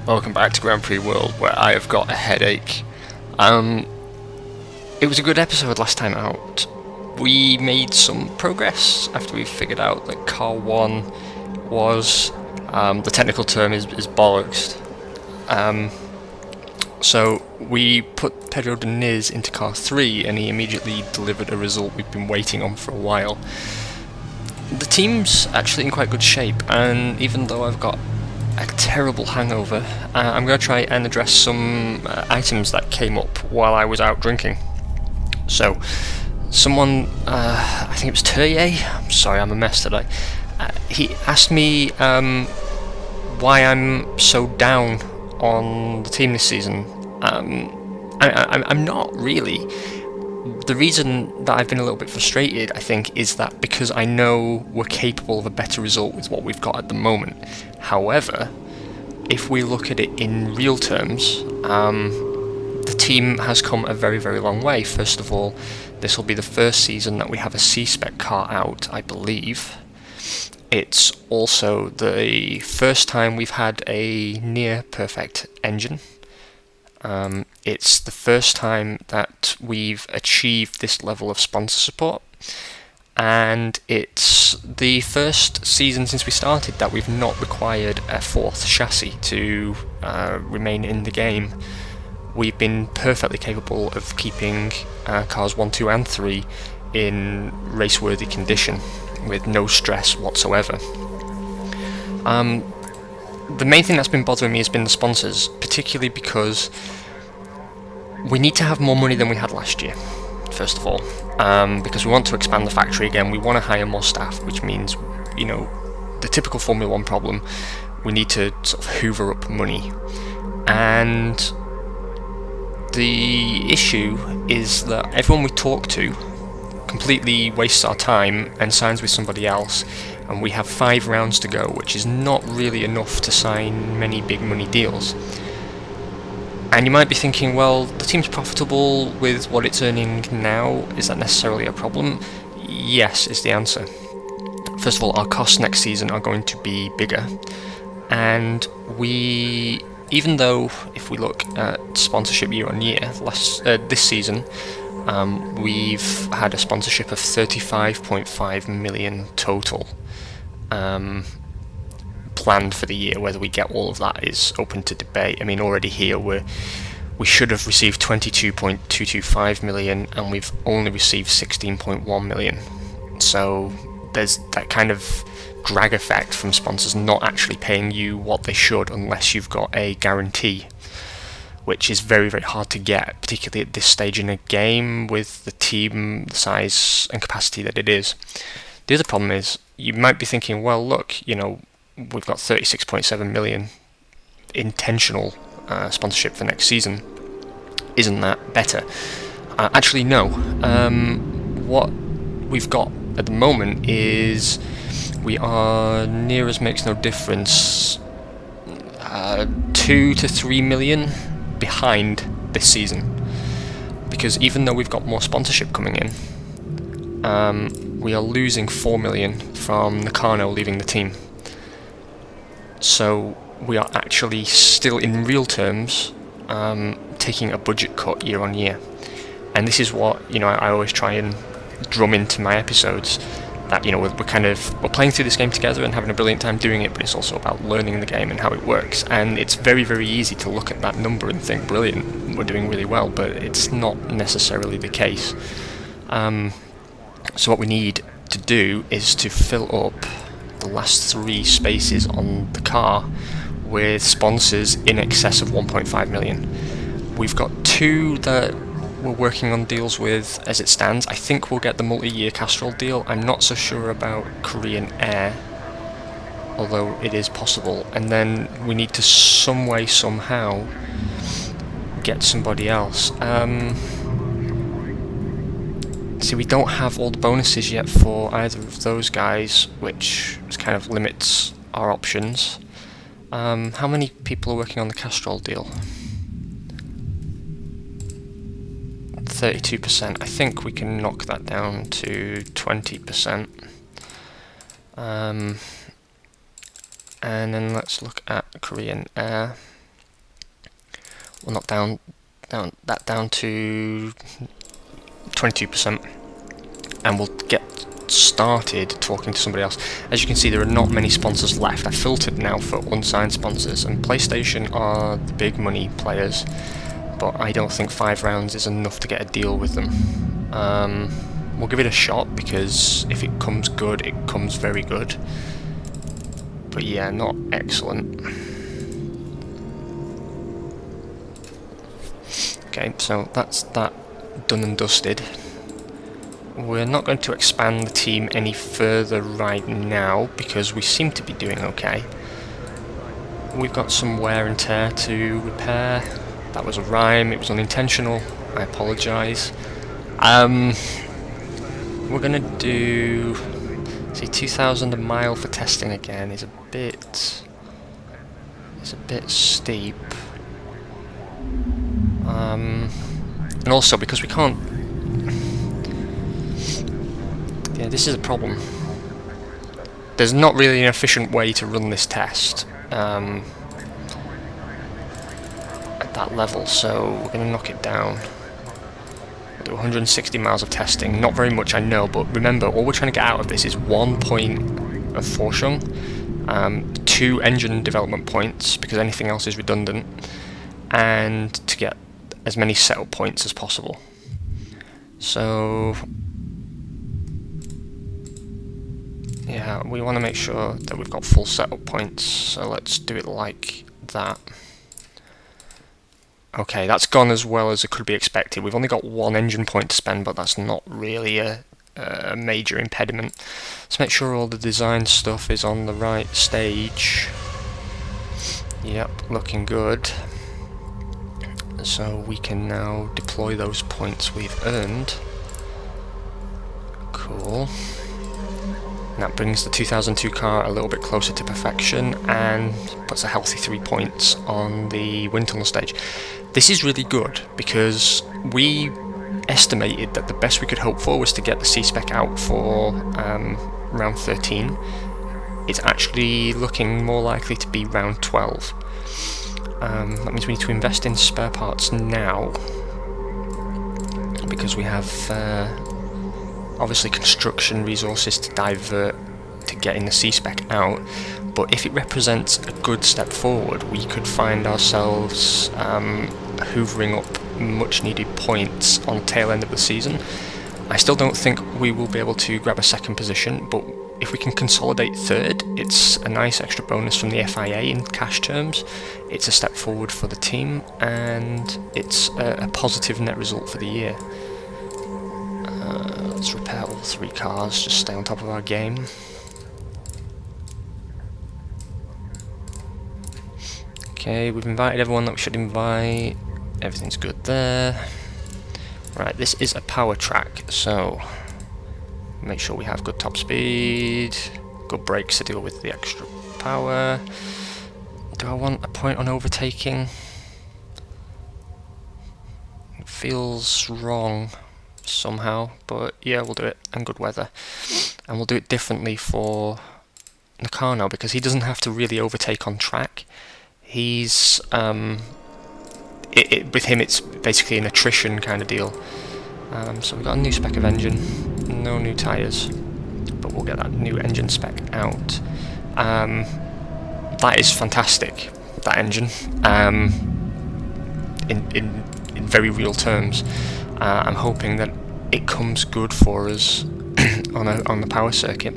Welcome back to Grand Prix World, where I have got a headache. It was a good episode last time out. We made some progress after we figured out that Car 1 was, the technical term is bollocks. So we put Bhsdbz into Car 3 and he immediately delivered a result we've been waiting on for a while. The team's actually in quite good shape, and even though I've got a terrible hangover, I'm going to try and address some items that came up while I was out drinking. So, someone, I think it was Turye, I'm sorry, I'm a mess today, he asked me why I'm so down on the team this season. I'm not really. The reason that I've been a little bit frustrated, I think, is that because I know we're capable of a better result with what we've got at the moment. However, if we look at it in real terms, the team has come a very, very long way. First of all, this will be the first season that we have a C-spec car out, I believe. It's also the first time we've had a near-perfect engine. It's the first time that we've achieved this level of sponsor support, and it's the first season since we started that we've not required a fourth chassis to remain in the game. We've been perfectly capable of keeping cars 1, 2 and 3 in race-worthy condition with no stress whatsoever. The main thing that's been bothering me has been the sponsors, particularly because we need to have more money than we had last year, first of all, because we want to expand the factory again. We want to hire more staff, which means, you know, the typical Formula 1 problem, we need to sort of hoover up money. And the issue is that everyone we talk to completely wastes our time and signs with somebody else, and we have 5 rounds to go, which is not really enough to sign many big money deals. And you might be thinking, well, the team's profitable with what it's earning now, is that necessarily a problem? Yes, is the answer. First of all, our costs next season are going to be bigger, and we, even though if we look at sponsorship year on year, this season, we've had a sponsorship of 35.5 million total planned for the year. Whether we get all of that is open to debate. I mean, already here we should have received 22.225 million and we've only received 16.1 million. So there's that kind of drag effect from sponsors not actually paying you what they should unless you've got a guarantee, which is very, very hard to get, particularly at this stage in a game with the team, the size and capacity that it is. The other problem is, you might be thinking, well, look, you know, we've got 36.7 million intentional sponsorship for next season. Isn't that better? Actually, no. What we've got at the moment is we are near as makes no difference 2 to 3 million behind this season, because even though we've got more sponsorship coming in, we are losing 4 million from Nakano leaving the team. So we are actually still, in real terms, taking a budget cut year on year. And this is what, you know, I always try and drum into my episodes, that, you know, we're playing through this game together and having a brilliant time doing it, but it's also about learning the game and how it works. And it's very, very easy to look at that number and think, brilliant, we're doing really well, but it's not necessarily the case. So what we need to do is to fill up the last 3 spaces on the car with sponsors in excess of 1.5 million. We've got 2 that we're working on deals with as it stands. I think we'll get the multi-year Castrol deal. I'm not so sure about Korean Air, although it is possible. And then we need to some way, somehow, get somebody else. See, we don't have all the bonuses yet for either of those guys, which kind of limits our options. How many people are working on the Castrol deal? 32%. I think we can knock that down to 20%. And then let's look at Korean Air. We'll knock down to 22%, and we'll get started talking to somebody else. As you can see, there are not many sponsors left. I filtered now for unsigned sponsors, and PlayStation are the big money players, but I don't think 5 rounds is enough to get a deal with them. We'll give it a shot, because if it comes good, it comes very good. But yeah, not excellent. Okay, so that's that done and dusted. We're not going to expand the team any further right now, because we seem to be doing okay. We've got some wear and tear to repair. That was a rhyme, it was unintentional, I apologise. We're gonna do, see, 2,000 a mile for testing again is a bit steep. And also, because we can't, yeah, this is a problem. There's not really an efficient way to run this test at that level, so we're going to knock it down. We'll do 160 miles of testing. Not very much, I know, but remember, all we're trying to get out of this is 1 point of Forschung, 2 engine development points, because anything else is redundant, and to get as many setup points as possible. So yeah, we want to make sure that we've got full setup points, so let's do it like that. Okay, that's gone as well as it could be expected. We've only got 1 engine point to spend, but that's not really a major impediment. Let's make sure all the design stuff is on the right stage. Yep, looking good. So we can now deploy those points we've earned. Cool. And that brings the 2002 car a little bit closer to perfection and puts a healthy 3 points on the wind tunnel stage. This is really good, because we estimated that the best we could hope for was to get the C-Spec out for round 13. It's actually looking more likely to be round 12. That means we need to invest in spare parts now, because we have obviously construction resources to divert to getting the C-Spec out, but if it represents a good step forward, we could find ourselves hoovering up much needed points on the tail end of the season. I still don't think we will be able to grab a second position, but if we can consolidate third, it's a nice extra bonus from the FIA in cash terms. It's a step forward for the team, and it's a positive net result for the year. Let's repair all 3 cars, just stay on top of our game. Okay, we've invited everyone that we should invite. Everything's good there. Right, this is a power track, so make sure we have good top speed, good brakes to deal with the extra power. Do I want a point on overtaking? It feels wrong somehow, but yeah, we'll do it, and good weather. And we'll do it differently for Nakano, because he doesn't have to really overtake on track. He's with him it's basically an attrition kind of deal. So we've got a new spec of engine, no new tyres, but we'll get that new engine spec out. That is fantastic, that engine, in very real terms. I'm hoping that it comes good for us on the power circuit.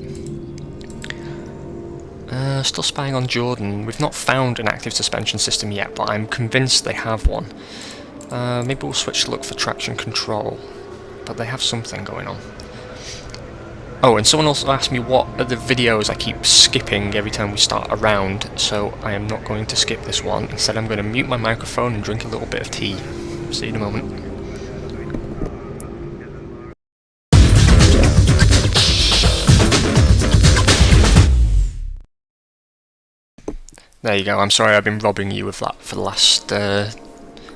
Still spying on Jordan. We've not found an active suspension system yet, but I'm convinced they have one. Maybe we'll switch to look for traction control, but they have something going on. Oh, and someone also asked me what are the videos I keep skipping every time we start a round, so I am not going to skip this one. Instead, I'm going to mute my microphone and drink a little bit of tea. See you in a moment. There you go, I'm sorry I've been robbing you of that for the last,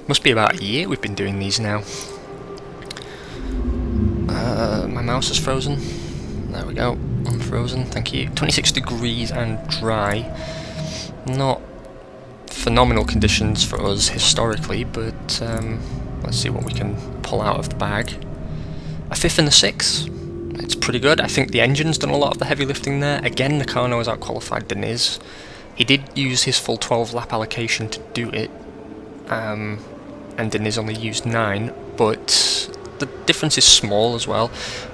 must be about a year we've been doing these now. My mouse is frozen. There we go. Unfrozen, thank you. 26 degrees and dry. Not phenomenal conditions for us historically, but let's see what we can pull out of the bag. A 5th and a 6th. It's pretty good. I think the engine's done a lot of the heavy lifting there. Again, Nakano has outqualified Deniz. He did use his full 12 lap allocation to do it, and Deniz only used 9, but the difference is small as well.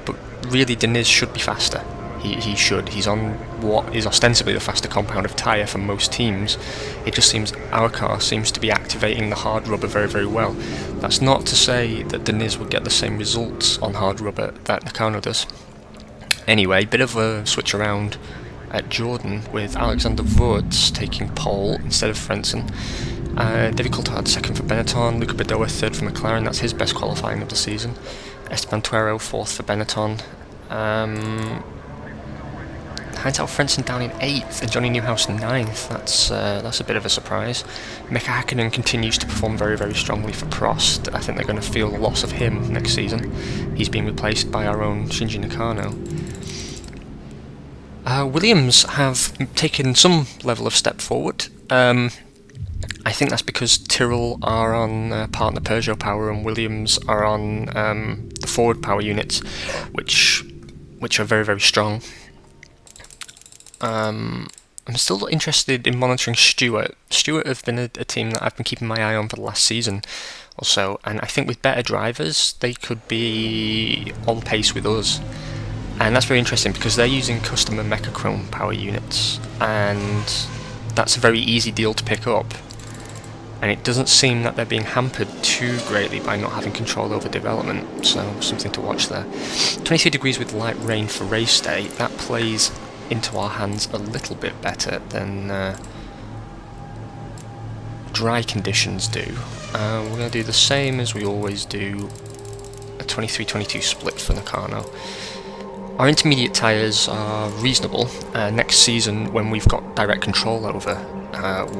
But really, Deniz should be faster. He should. He's on what is ostensibly the faster compound of tyre for most teams. It just seems our car seems to be activating the hard rubber very, very well. That's not to say that Deniz would get the same results on hard rubber that Nakano does. Anyway, bit of a switch around at Jordan with Alexander Wurz taking pole instead of Frentzen. David Coulthard 2nd for Benetton, Luca Badoa 3rd for McLaren, that's his best qualifying of the season. Esteban Tuero 4th for Benetton. Heinz Frentzen down in 8th and Johnny Newhouse 9th. That's a bit of a surprise. Mika Hakkinen continues to perform very, very strongly for Prost. I think they're going to feel the loss of him next season. He's being replaced by our own Shinji Nakano. Williams have taken some level of step forward. I think that's because Tyrrell are on partner Peugeot power and Williams are on the forward power units, which are very, very strong. I'm still interested in monitoring Stewart. Stewart have been a team that I've been keeping my eye on for the last season or so, and I think with better drivers they could be on pace with us. And that's very interesting because they're using customer Mechachrome power units, and that's a very easy deal to pick up. And it doesn't seem that they're being hampered too greatly by not having control over development, so something to watch there. 23 degrees with light rain for race day, that plays into our hands a little bit better than dry conditions do. We're going to do the same as we always do, a 23-22 split for Nakano. Our intermediate tyres are reasonable. Next season, when we've got direct control over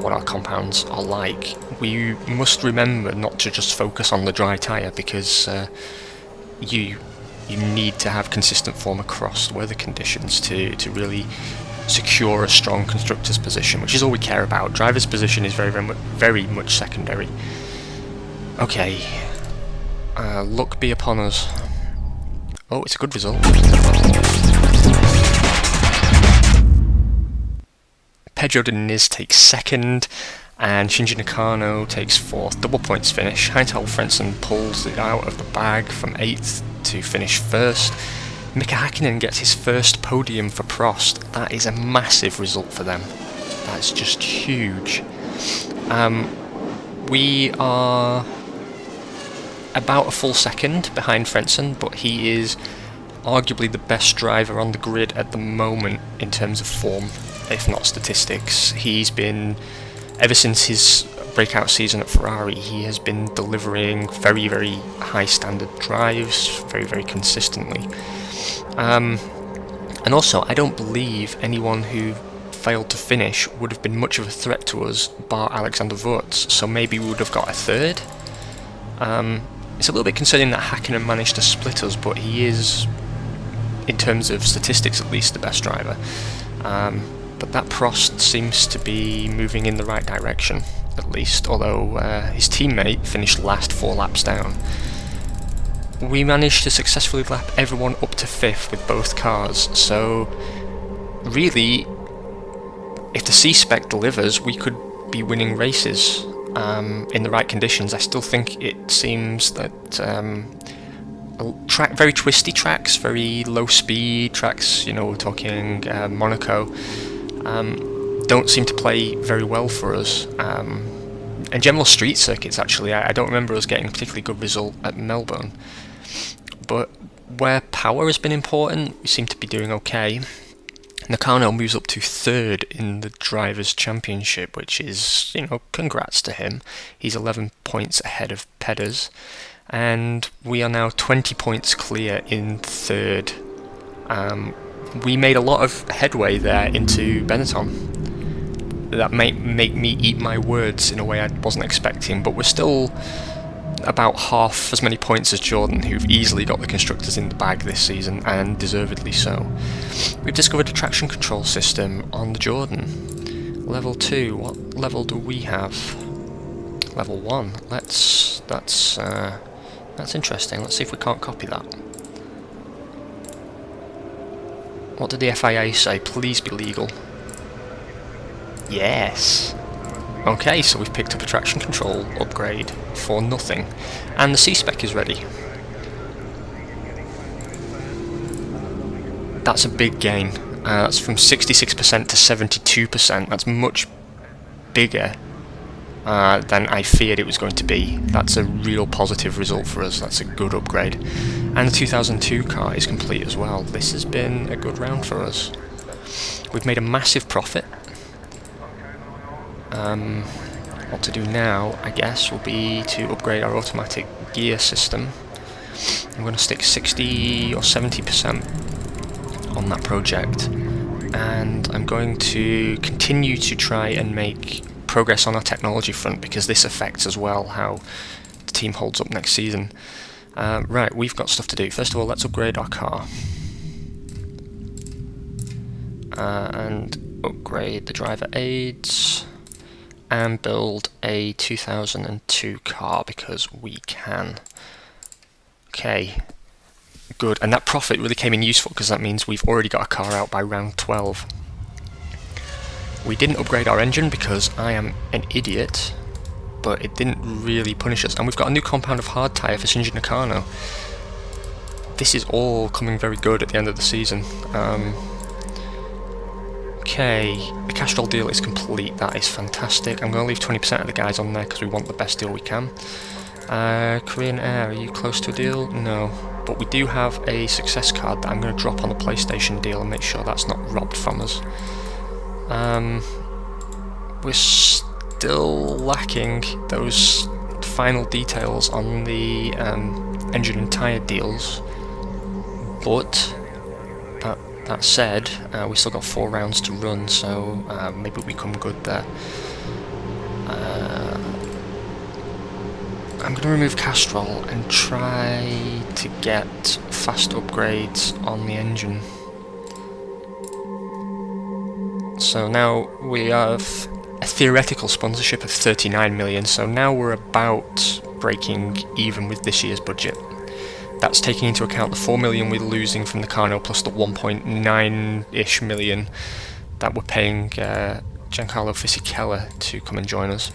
what our compounds are like, we must remember not to just focus on the dry tyre, because you need to have consistent form across weather conditions to really secure a strong constructor's position, which is all we care about. Driver's position is very much secondary. Okay, luck be upon us. Oh, it's a good result. Pedro Diniz takes 2nd, and Shinji Nakano takes 4th. Double points finish. Heinz Frentzen pulls it out of the bag from 8th to finish 1st. Mika Hakkinen gets his first podium for Prost. That is a massive result for them. That's just huge. We are about a full second behind Frentzen, but he is arguably the best driver on the grid at the moment in terms of form, if not statistics. He's been, ever since his breakout season at Ferrari, he has been delivering very, very high standard drives very, very consistently. And also, I don't believe anyone who failed to finish would have been much of a threat to us bar Alexander Wurz, so maybe we would have got a 3rd. It's a little bit concerning that Hakkinen managed to split us, but he is, in terms of statistics at least, the best driver. But that Prost seems to be moving in the right direction, at least, although his teammate finished last 4 laps down. We managed to successfully lap everyone up to 5th with both cars, so really, if the C-Spec delivers, we could be winning races in the right conditions. I still think it seems that very twisty tracks, very low speed tracks, you know, we're talking Monaco, don't seem to play very well for us. And general street circuits, actually, I don't remember us getting a particularly good result at Melbourne. But where power has been important, we seem to be doing okay. Nakano moves up to 3rd in the Drivers' Championship, which is, you know, congrats to him. He's 11 points ahead of Peders, and we are now 20 points clear in 3rd. We made a lot of headway there into Benetton. That may make me eat my words in a way I wasn't expecting, but we're still about half as many points as Jordan, who've easily got the constructors in the bag this season, and deservedly so. We've discovered a traction control system on the Jordan. Level 2, what level do we have? Level 1. That's interesting. Let's see if we can't copy that. What did the FIA say? Please be legal. Yes! Okay, so we've picked up a traction control upgrade for nothing. And the C-Spec is ready. That's a big gain. That's from 66% to 72%. That's much bigger than I feared it was going to be. That's a real positive result for us. That's a good upgrade. And the 2002 car is complete as well. This has been a good round for us. We've made a massive profit. What to do now, I guess, will be to upgrade our automatic gear system. I'm going to stick 60 or 70% on that project, and I'm going to continue to try and make progress on our technology front, because this affects as well how the team holds up next season. Right, we've got stuff to do. First of all, let's upgrade our car. And upgrade the driver aids. And build a 2002 car, because we can. Okay, good. And that profit really came in useful, because that means we've already got a car out by round 12. We didn't upgrade our engine because I am an idiot, but it didn't really punish us. And we've got a new compound of hard tyre for Shinji Nakano. This is all coming very good at the end of the season. Okay, the Castrol deal is complete. That is fantastic. I'm going to leave 20% of the guys on there because we want the best deal we can. Korean Air, are you close to a deal? No. But we do have a success card that I'm going to drop on the PlayStation deal and make sure that's not robbed from us. We're still lacking those final details on the engine and tyre deals. But that said, we still got 4 rounds to run, so maybe we come good there. I'm going to remove Castrol and try to get fast upgrades on the engine. So now we have a theoretical sponsorship of 39 million, so now we're about breaking even with this year's budget. That's taking into account the 4 million we're losing from the Carno plus the 1.9-ish million that we're paying Giancarlo Fisichella to come and join us.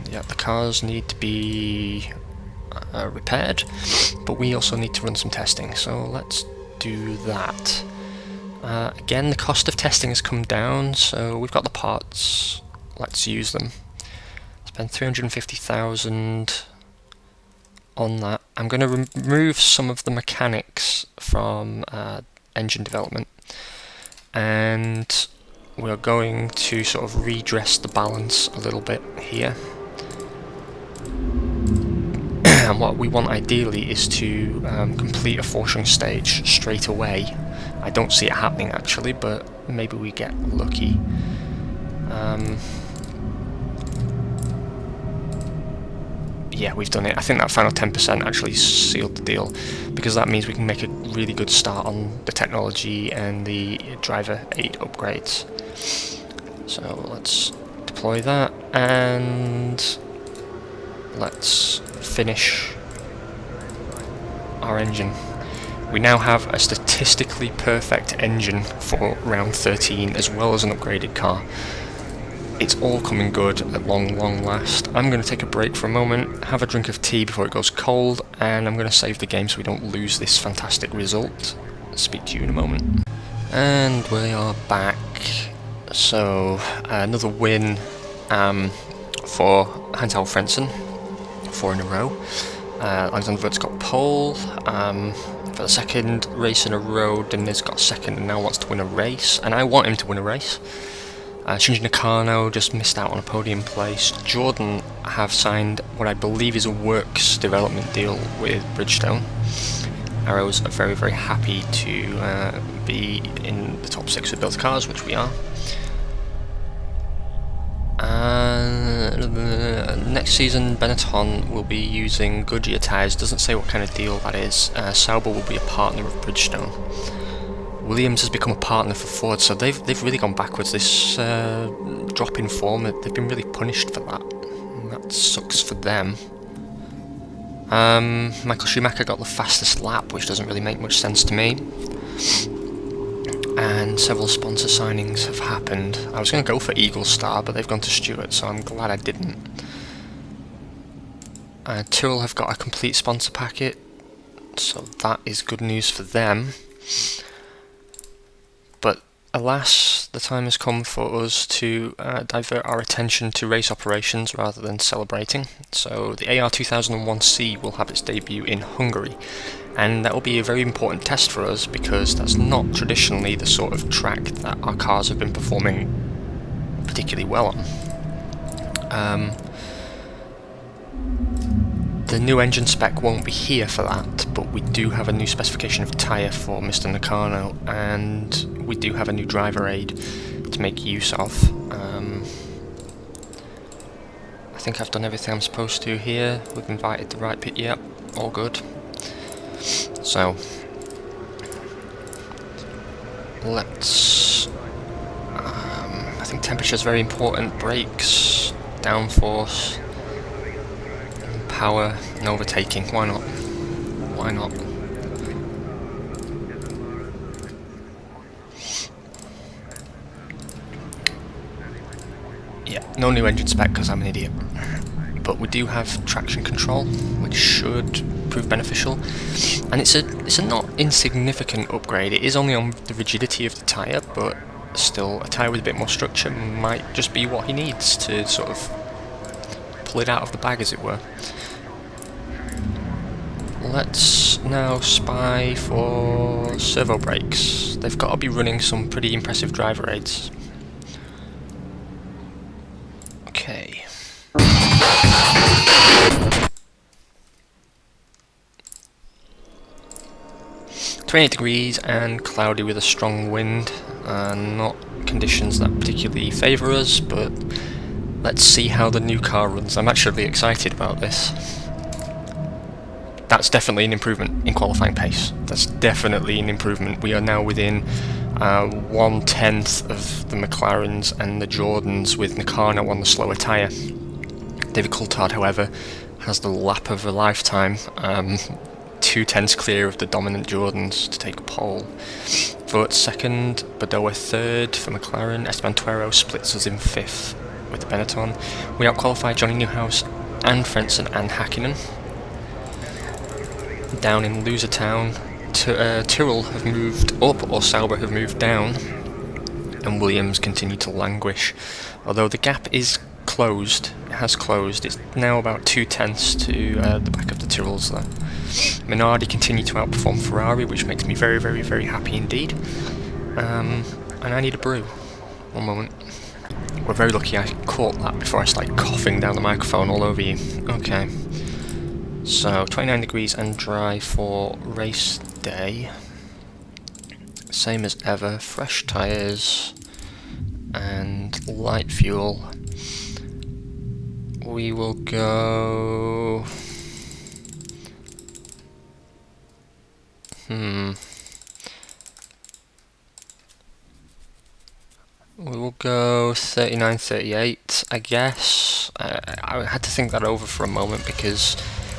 Yeah, the cars need to be repaired, but we also need to run some testing, so let's do that. Again, the cost of testing has come down, so we've got the parts, let's use them. Spend 350,000 on that. I'm going to remove some of the mechanics from engine development, and we're going to sort of redress the balance a little bit here. And what we want ideally is to complete a forcing stage straight away. I don't see it happening actually, but maybe we get lucky. Yeah, we've done it. I think that final 10% actually sealed the deal, because that means we can make a really good start on the technology and the driver aid upgrades. So let's deploy that, and let's finish our engine. We now have a statistically perfect engine for round 13, as well as an upgraded car. It's all coming good at long last. I'm going to take a break for a moment, have a drink of tea before it goes cold, and I'm going to save the game so we don't lose this fantastic result. Speak to you in a moment. And we are back. So, another win for Hans-Hal Frentzen, 4 in a row. Alexander Wurt's got pole. For the second race in a row, Deniz got second and now wants to win a race, and I want him to win a race. Shinji Nakano just missed out on a podium place. Jordan have signed what I believe is a works development deal with Bridgestone. Arrows are very, very happy to be. be in the top 6 with both cars, which we are. Next season, Benetton will be using Goodyear tyres. Doesn't say what kind of deal that is. Sauber will be a partner of Bridgestone. Williams has become a partner for Ford, so they've really gone backwards. This drop in form, they've been really punished for that. And that sucks for them. Michael Schumacher got the fastest lap, which doesn't really make much sense to me. And several sponsor signings have happened. I was going to go for Eagle Star, but they've gone to Stewart, so I'm glad I didn't. Tyrrell have got a complete sponsor packet, so that is good news for them. But alas, the time has come for us to divert our attention to race operations rather than celebrating. So the AR2001C will have its debut in Hungary, and that will be a very important test for us because that's not traditionally the sort of track that our cars have been performing particularly well on. The new engine spec won't be here for that, but we do have a new specification of tyre for Mr. Nakano, and we do have a new driver aid to make use of. I think I've done everything I'm supposed to here. We've invited the right pit, yep, all good. So, let's... I think temperature is very important. Brakes, downforce, power, and overtaking. Why not? Why not? Yeah, no new engine spec because I'm an idiot. But we do have traction control, which should prove beneficial. And it's a not insignificant upgrade. It is only on the rigidity of the tyre, but still, a tyre with a bit more structure might just be what he needs to sort of pull it out of the bag, as it were. Let's now spy for servo brakes. They've got to be running some pretty impressive driver aids. Okay. 28 degrees and cloudy with a strong wind. Not conditions that particularly favour us, but let's see how the new car runs. I'm actually excited about this. That's definitely an improvement in qualifying pace. That's definitely an improvement. We are now within 1/10 of the McLarens and the Jordans, with Nakano on the slower tyre. David Coulthard, however, has the lap of a lifetime, 2/10 clear of the dominant Jordans to take pole. Vought second, Badoa third for McLaren. Esteban Tuero splits us in fifth with the Benetton. We outqualified Johnny Newhouse and Frentzen and Hakkinen. Down in loser town, Tyrrell have moved up, or Sauber have moved down, and Williams continue to languish. Although the gap is closed, it has closed, it's now about 2/10 to the back of the Tyrrells there. Minardi continue to outperform Ferrari, which makes me very, very, very happy indeed. And I need a brew. One moment. We're very lucky I caught that before I started coughing down the microphone all over you. Okay. So, 29 degrees and dry for race day. Same as ever, fresh tyres and light fuel. We will go... We will go 39-38, I guess. I had to think that over for a moment because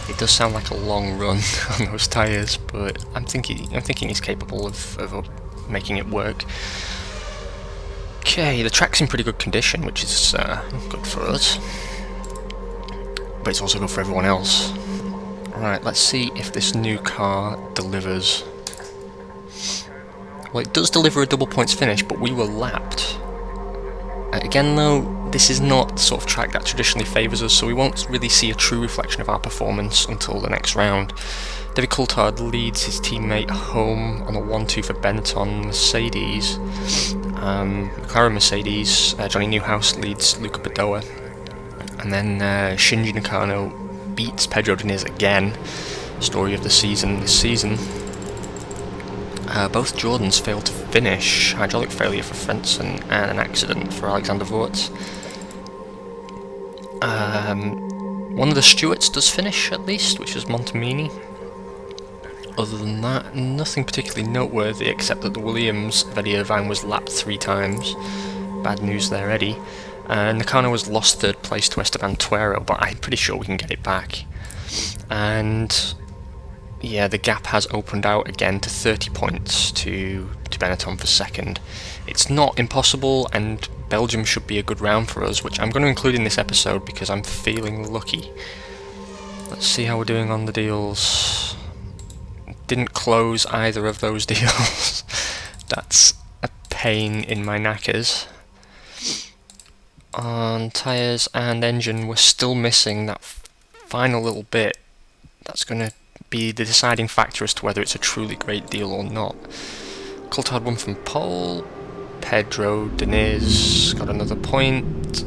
it does sound like a long run on those tyres, but I'm thinking he's capable of making it work. Okay, the track's in pretty good condition, which is good for us, but it's also good for everyone else. Right, let's see if this new car delivers. Well, it does deliver a double points finish, but we were lapped. Again though, this is not the sort of track that traditionally favours us, so we won't really see a true reflection of our performance until the next round. David Coulthard leads his teammate home on a 1-2 for Benetton Mercedes. McLaren Mercedes, Johnny Newhouse leads Luca Badoa. And then Shinji Nakano beats Pedro Diniz again. Story of the season this season. Both Jordans failed to finish. Hydraulic failure for Frentzen and an accident for Alexander Vought. One of the stewards does finish at least, which is Montemini. Other than that, nothing particularly noteworthy except that the Williams of Eddie Irvine was lapped 3 times. Bad news there, Eddie. Nakano has lost 3rd place to Esteban Tuero, but I'm pretty sure we can get it back. And yeah, the gap has opened out again to 30 points to Benetton for 2nd. It's not impossible, and Belgium should be a good round for us, which I'm going to include in this episode because I'm feeling lucky. Let's see how we're doing on the deals. Didn't close either of those deals. That's a pain in my knackers. On tyres and engine, we're still missing that final little bit. That's going to be the deciding factor as to whether it's a truly great deal or not. Coulthard won from pole. Pedro Diniz got another point.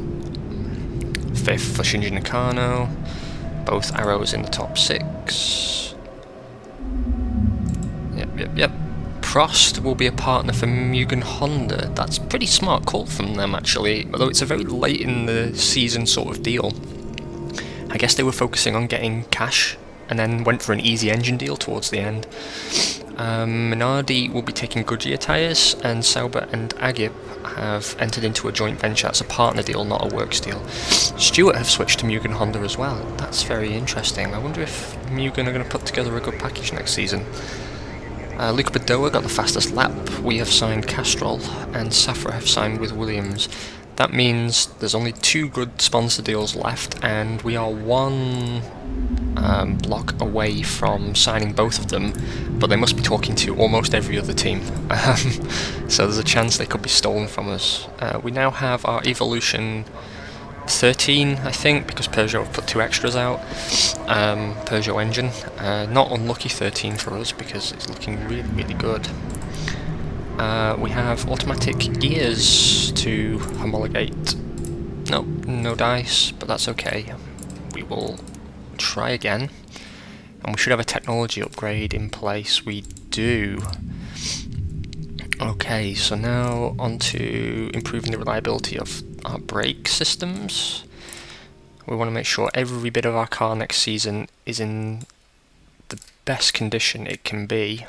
5th for Shinji Nakano. Both arrows in the top 6. Yep. Prost will be a partner for Mugen Honda. That's a pretty smart call from them, actually, although it's a very late in the season sort of deal. I guess they were focusing on getting cash and then went for an easy engine deal towards the end. Minardi will be taking Goodyear tyres, and Sauber and Agip have entered into a joint venture. That's a partner deal, not a works deal. Stewart have switched to Mugen Honda as well. That's very interesting. I wonder if Mugen are going to put together a good package next season. Luca Badoa got the fastest lap. We have signed Castrol, and Safra have signed with Williams. That means there's only 2 good sponsor deals left, and we are 1 block away from signing both of them, but they must be talking to almost every other team. So there's a chance they could be stolen from us. We now have our Evolution 13, I think, because Peugeot have put 2 extras out. Peugeot engine. Not unlucky 13 for us because it's looking really, really good. We have automatic gears to homologate. Nope, no dice, but that's okay. We will try again. And we should have a technology upgrade in place. We do. Okay, so now on to improving the reliability of our brake systems. We want to make sure every bit of our car next season is in the best condition it can be.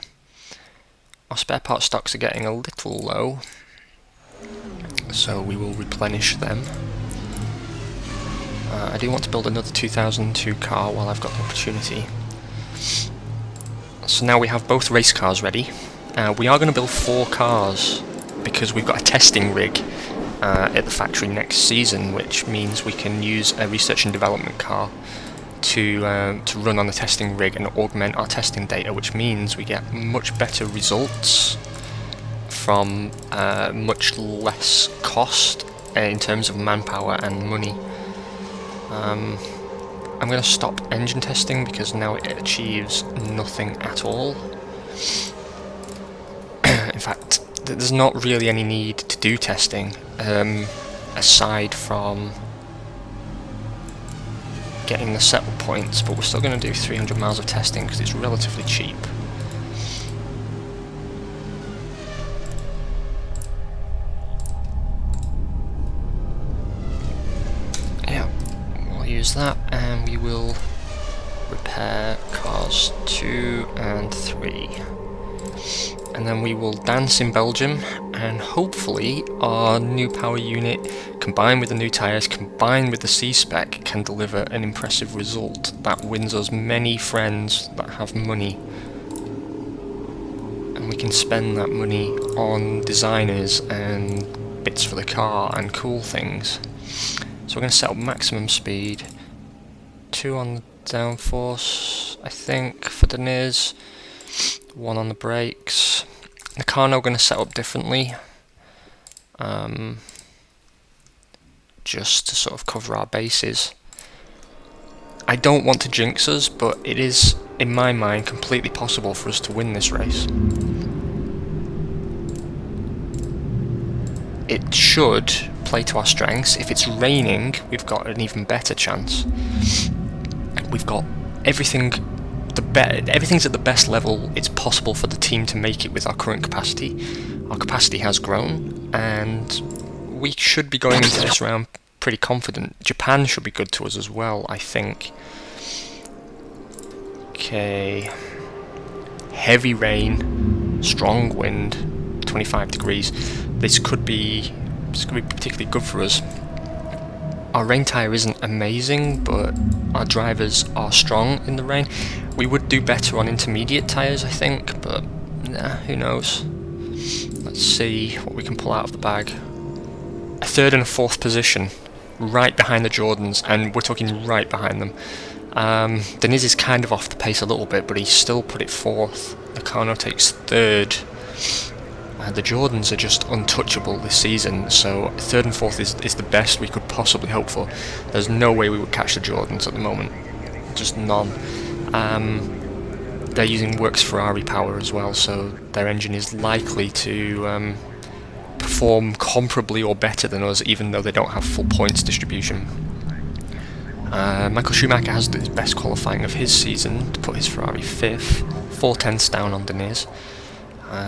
Our spare part stocks are getting a little low, so we will replenish them. I do want to build another 2002 car while I've got the opportunity. So now we have both race cars ready. We are going to build 4 cars because we've got a testing rig at the factory next season, which means we can use a research and development car to run on the testing rig and augment our testing data, which means we get much better results from much less cost in terms of manpower and money. I'm going to stop engine testing because now it achieves nothing at all. In fact, there's not really any need to do testing aside from getting the settle points, but we're still going to do 300 miles of testing because it's relatively cheap. Yeah, we'll use that and we will repair cars 2 and 3. And then we will dance in Belgium, and hopefully our new power unit, combined with the new tyres, combined with the C-Spec, can deliver an impressive result that wins us many friends that have money. And we can spend that money on designers and bits for the car and cool things. So we're going to set up maximum speed. 2 on the downforce, I think, for Deniz. 1 on the brakes. The car now going to set up differently, just to sort of cover our bases. I don't want to jinx us, but it is, in my mind, completely possible for us to win this race. It should play to our strengths. If it's raining, we've got an even better chance. We've got everything. Everything's at the best level it's possible for the team to make it with our current capacity. Our capacity has grown, and we should be going into this round pretty confident. Japan should be good to us as well, I think. Okay. Heavy rain, strong wind, 25 degrees. This could be particularly good for us. Our rain tyre isn't amazing, but our drivers are strong in the rain. We would do better on intermediate tyres, I think, but nah, who knows. Let's see what we can pull out of the bag. A third and a fourth position, right behind the Jordans, and we're talking right behind them. Deniz is kind of off the pace a little bit, but he still put it fourth. Nakano takes third. The Jordans are just untouchable this season, so third and fourth is the best we could possibly hope for. There's no way we would catch the Jordans at the moment. Just none. They're using Works Ferrari power as well, so their engine is likely to perform comparably or better than us, even though they don't have full points distribution. Michael Schumacher has his best qualifying of his season to put his Ferrari 5th, 4/10ths down on Deniz.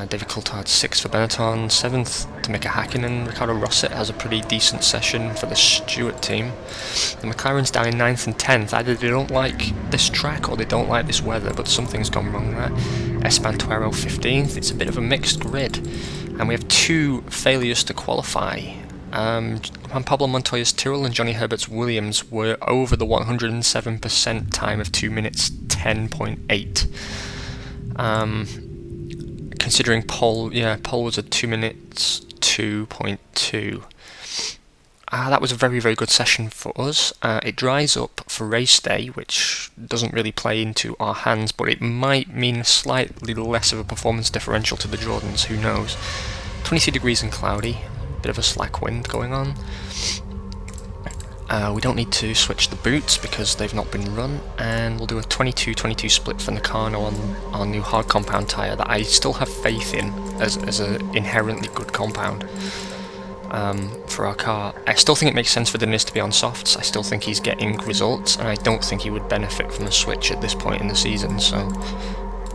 David Coulthard 6th for Benetton, 7th to Mika Hakkinen. Ricardo Rosset has a pretty decent session for the Stewart team. The McLaren's down in 9th and 10th. Either they don't like this track or they don't like this weather, but something's gone wrong there. Espantuero 15th. It's a bit of a mixed grid, and we have 2 failures to qualify. Juan Pablo Montoya's Tyrrell and Johnny Herbert's Williams were over the 107% time of 2 minutes 10.8. Considering pole was at 2 minutes 2.2. That was a very, very good session for us. It dries up for race day, which doesn't really play into our hands, but it might mean slightly less of a performance differential to the Jordans, who knows. 22 degrees and cloudy, bit of a slack wind going on. We don't need to switch the boots because they've not been run, and we'll do a 22-22 split for Nakano on our new hard compound tyre that I still have faith in as an inherently good compound for our car. I still think it makes sense for Deniz to be on softs. I still think he's getting results, and I don't think he would benefit from a switch at this point in the season, so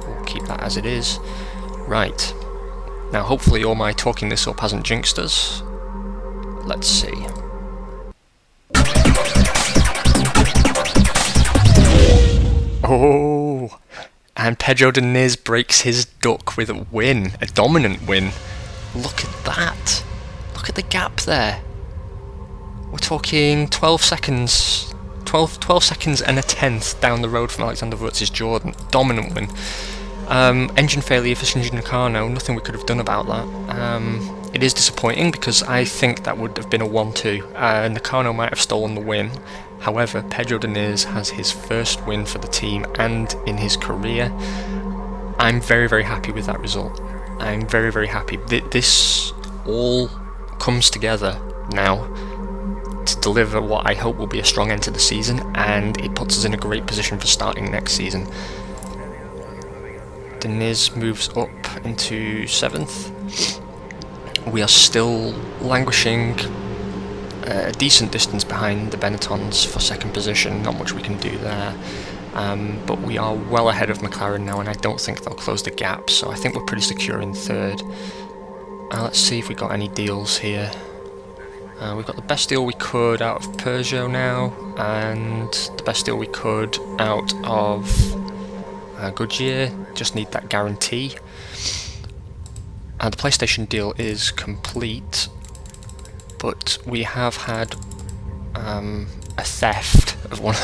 we'll keep that as it is. Right, now hopefully all my talking this up hasn't jinxed us. Let's see. Oh, and Pedro Deniz breaks his duck with a win, a dominant win. Look at that. Look at the gap there. We're talking 12 seconds, 12 seconds and a tenth down the road from Alexander Wurz's Jordan. Dominant win. Engine failure for Shinji Nakano, nothing we could have done about that. It is disappointing because I think that would have been a 1-2. Nakano might have stolen the win. However, Pedro Deniz has his first win for the team and in his career. I'm very, very happy with that result. I'm very, very happy. This all comes together now to deliver what I hope will be a strong end to the season, and it puts us in a great position for starting next season. Deniz moves up into 7th. We are still languishing a decent distance behind the Benettons for 2nd position, not much we can do there. But we are well ahead of McLaren now, and I don't think they'll close the gap, so I think we're pretty secure in 3rd. Let's see if we got any deals here. We've got the best deal we could out of Peugeot now, and the best deal we could out of Goodyear. Just need that guarantee. The PlayStation deal is complete, but we have had a theft of one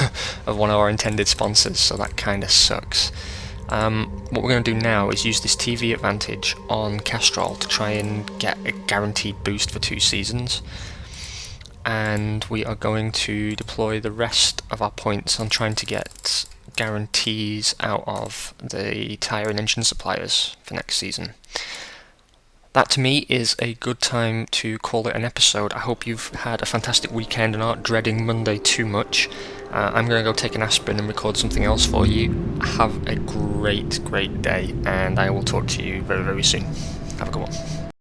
of our intended sponsors, so that kind of sucks. What we're going to do now is use this TV advantage on Castrol to try and get a guaranteed boost for 2 seasons, and we are going to deploy the rest of our points on trying to get guarantees out of the tyre and engine suppliers for next season. That to me is a good time to call it an episode. I hope you've had a fantastic weekend and aren't dreading Monday too much. I'm going to go take an aspirin and record something else for you. Have a great, great day, and I will talk to you very, very soon. Have a good one.